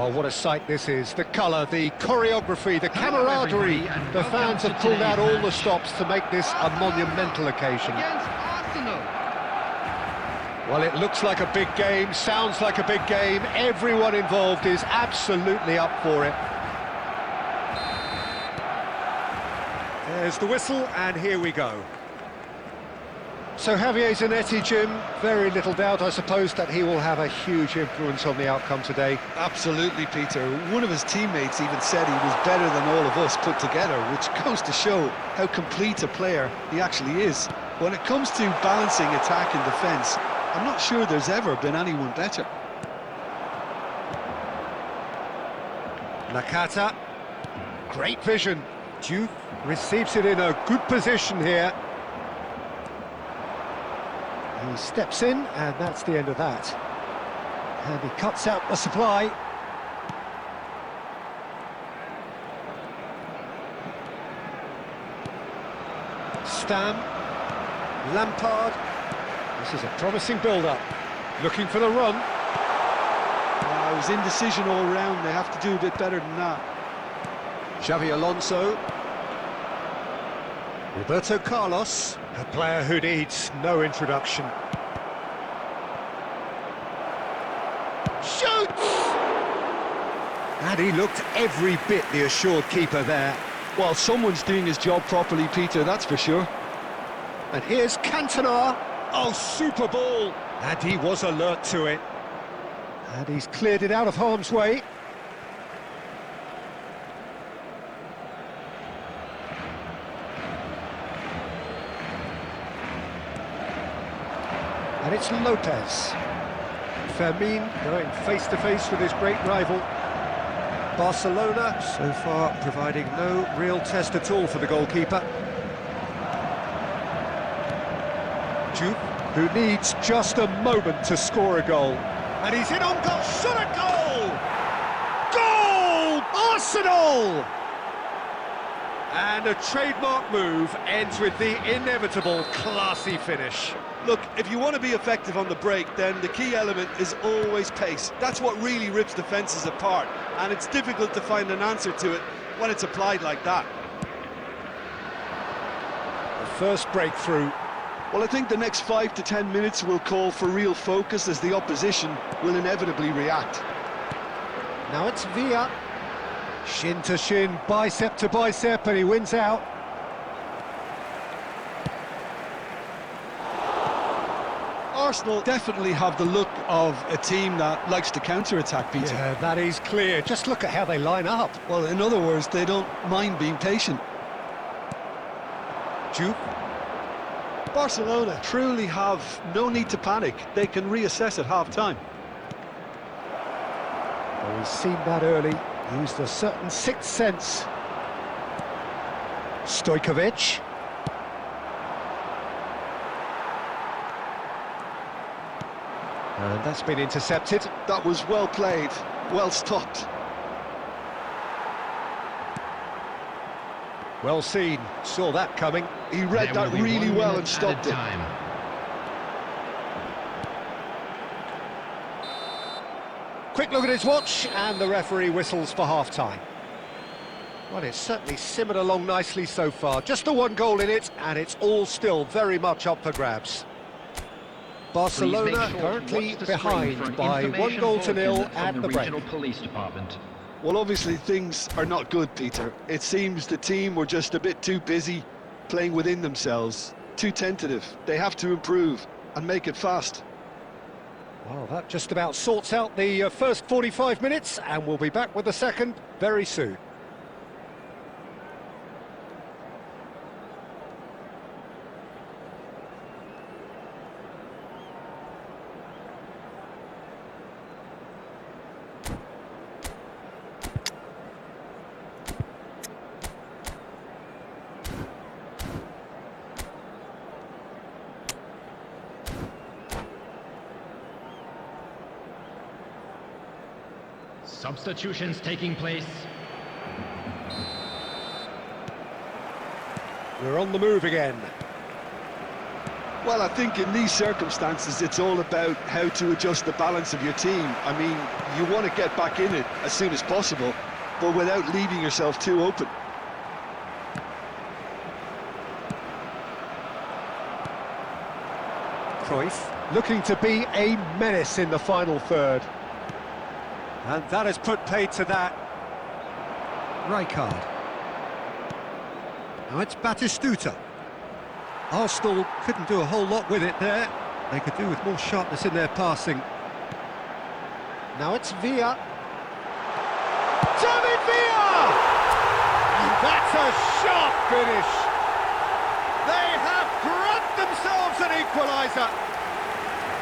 Well, what a sight this is. The colour, the choreography, the camaraderie. The fans have pulled out all the stops to make this a monumental occasion. Well, it looks like a big game, sounds like a big game. Everyone involved is absolutely up for it. There's the whistle, and here we go. So Javier Zanetti, Jim, very little doubt, I suppose, that he will have a huge influence on the outcome today. Absolutely, Peter. One of his teammates even said he was better than all of us put together, which goes to show how complete a player he actually is. When it comes to balancing attack and defence, I'm not sure there's ever been anyone better. Nakata, great vision. Juve receives it in a good position here. He steps in, and that's the end of that. And he cuts out the supply. Stam, Lampard. This is a promising build-up. Looking for the run. It was indecision all round. They have to do a bit better than that. Xavi Alonso. Roberto Carlos, a player who needs no introduction. Shoots! And he looked every bit the assured keeper there. Well, someone's doing his job properly, Peter, that's for sure. And here's Cantona. Oh, super ball! And he was alert to it. And he's cleared it out of harm's way. And it's Lopez. Fermin going face-to-face with his great rival. Barcelona, so far, providing no real test at all for the goalkeeper. Juve, who needs just a moment to score a goal. And he's in on goal, shot a goal! Goal! Arsenal! And a trademark move ends with the inevitable classy finish. Look, if you want to be effective on the break, then the key element is always pace. That's what really rips defences apart, and it's difficult to find an answer to it when it's applied like that. The first breakthrough. Well, I think the next 5 to 10 minutes will call for real focus as the opposition will inevitably react. Now it's Villa. Shin to shin, bicep to bicep, and he wins out. Arsenal definitely have the look of a team that likes to counter-attack, Peter. Yeah, that is clear. Just look at how they line up. Well, in other words, they don't mind being patient. Juve. Barcelona truly have no need to panic. They can reassess at half-time. Well, we've seen that early. Used a certain sixth sense. Stojkovic. And that's been intercepted. That was well played, well stopped. Well seen, saw that coming. He read that really well and stopped it. Quick look at his watch, and the referee whistles for half-time. Well, it's certainly simmered along nicely so far. Just the one goal in it, and it's all still very much up for grabs. Barcelona currently behind by 1-0 at the break. Well, obviously things are not good, Peter. It seems the team were just a bit too busy playing within themselves, too tentative. They have to improve and make it fast. Well, that just about sorts out the first 45 minutes, and we'll be back with the second very soon. Substitutions taking place. We're on the move again. Well, I think in these circumstances, it's all about how to adjust the balance of your team. I mean, you want to get back in it as soon as possible, but without leaving yourself too open. Cruyff looking to be a menace in the final third. And that has put paid to that. Rijkaard. Now it's Batistuta. Arsenal couldn't do a whole lot with it there. They could do with more sharpness in their passing. Now it's Villa. David Villa! And that's a sharp finish. They have grabbed themselves an equaliser.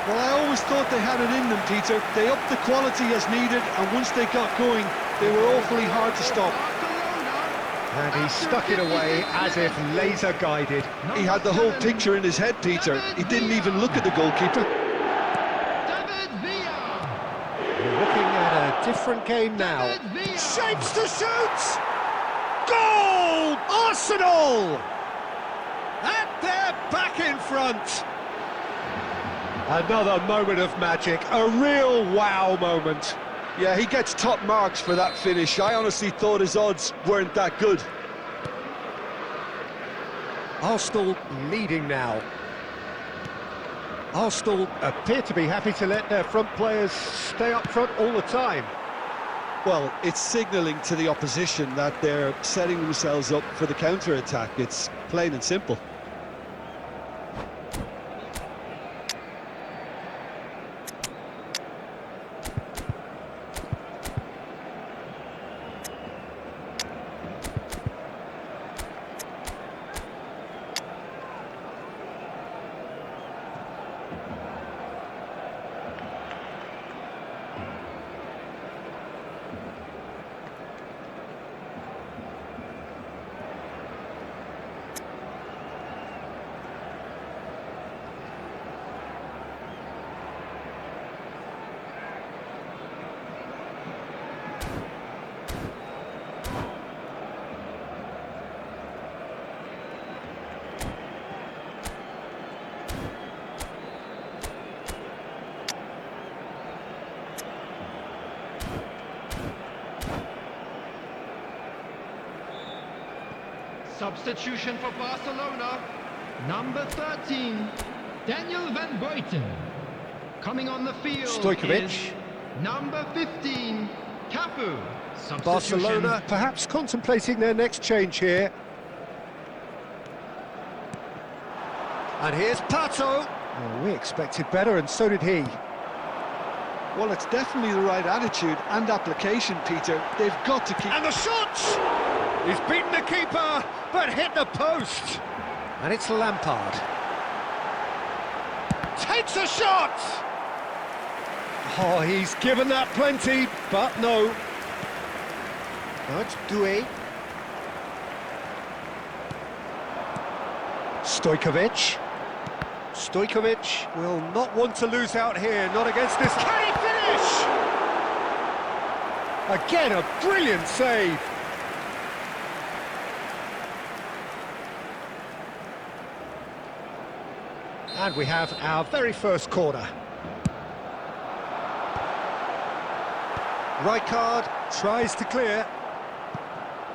Well, I always thought they had it in them, Peter. They upped the quality as needed, and once they got going, they were awfully hard to stop. And he stuck it away as if laser-guided. He had the whole picture in his head, Peter. He didn't even look at the goalkeeper. We're looking at a different game now. Shapes to shoot! Goal! Arsenal! And they're back in front. Another moment of magic, a real wow moment. Yeah, he gets top marks for that finish. I honestly thought his odds weren't that good. Arsenal leading now. Arsenal appear to be happy to let their front players stay up front all the time. Well, it's signalling to the opposition that they're setting themselves up for the counter-attack. It's plain and simple. Substitution for Barcelona, number 13, Daniel van Buiten. Coming on the field Stojkovic. is number 15, Cafu. Barcelona perhaps contemplating their next change here. And here's Pato. Oh, we expected better, and so did he. Well, it's definitely the right attitude and application, Peter. They've got to keep... And the shot! He's beaten the keeper, but hit the post. And it's Lampard. Takes a shot! Oh, he's given that plenty, but no. Now it's Doué. Stojkovic. Stojkovic will not want to lose out here, not against this. Can he finish? Again, a brilliant save. And we have our very first corner. Rijkaard tries to clear.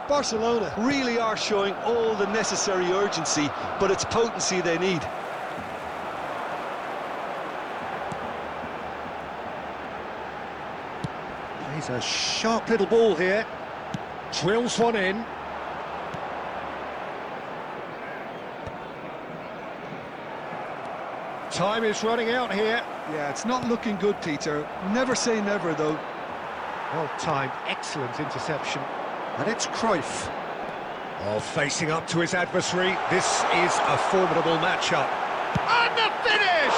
Barcelona really are showing all the necessary urgency, but it's potency they need. He's a sharp little ball here. Drills one in. Time is running out here. Yeah, it's not looking good, Peter. Never say never, though. Well timed, excellent interception. And it's Cruyff. Oh, facing up to his adversary. This is a formidable matchup. And the finish!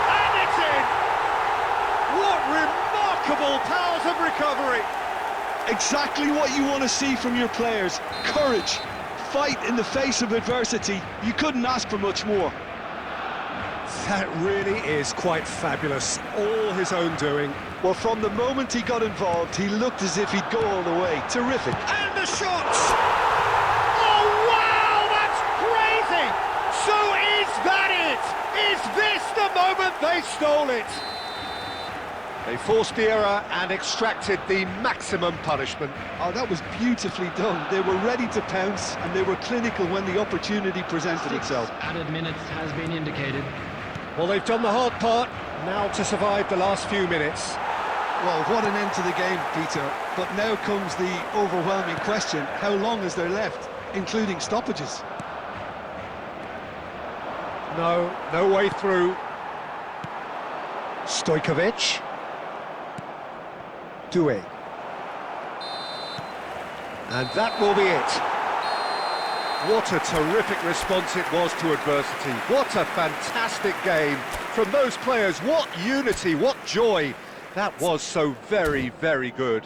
And it's in! What remarkable powers of recovery! Exactly what you want to see from your players. Courage. Fight in the face of adversity. You couldn't ask for much more. That really is quite fabulous. All his own doing. Well, from the moment he got involved, he looked as if he'd go all the way. Terrific. And the shot! Oh, wow! That's crazy! So is that stole it. They forced the error and extracted the maximum punishment. Oh, that was beautifully done. They were ready to pounce, and they were clinical when the opportunity presented itself. Added minutes has been indicated. Well, they've done the hard part, now to survive the last few minutes. Well, what an end to the game, Peter. But now comes the overwhelming question: how long is there left, including stoppages? No way through. Stojkovic. Doué. And that will be it. What a terrific response it was to adversity. What a fantastic game from those players. What unity, what joy. That was so very, very good.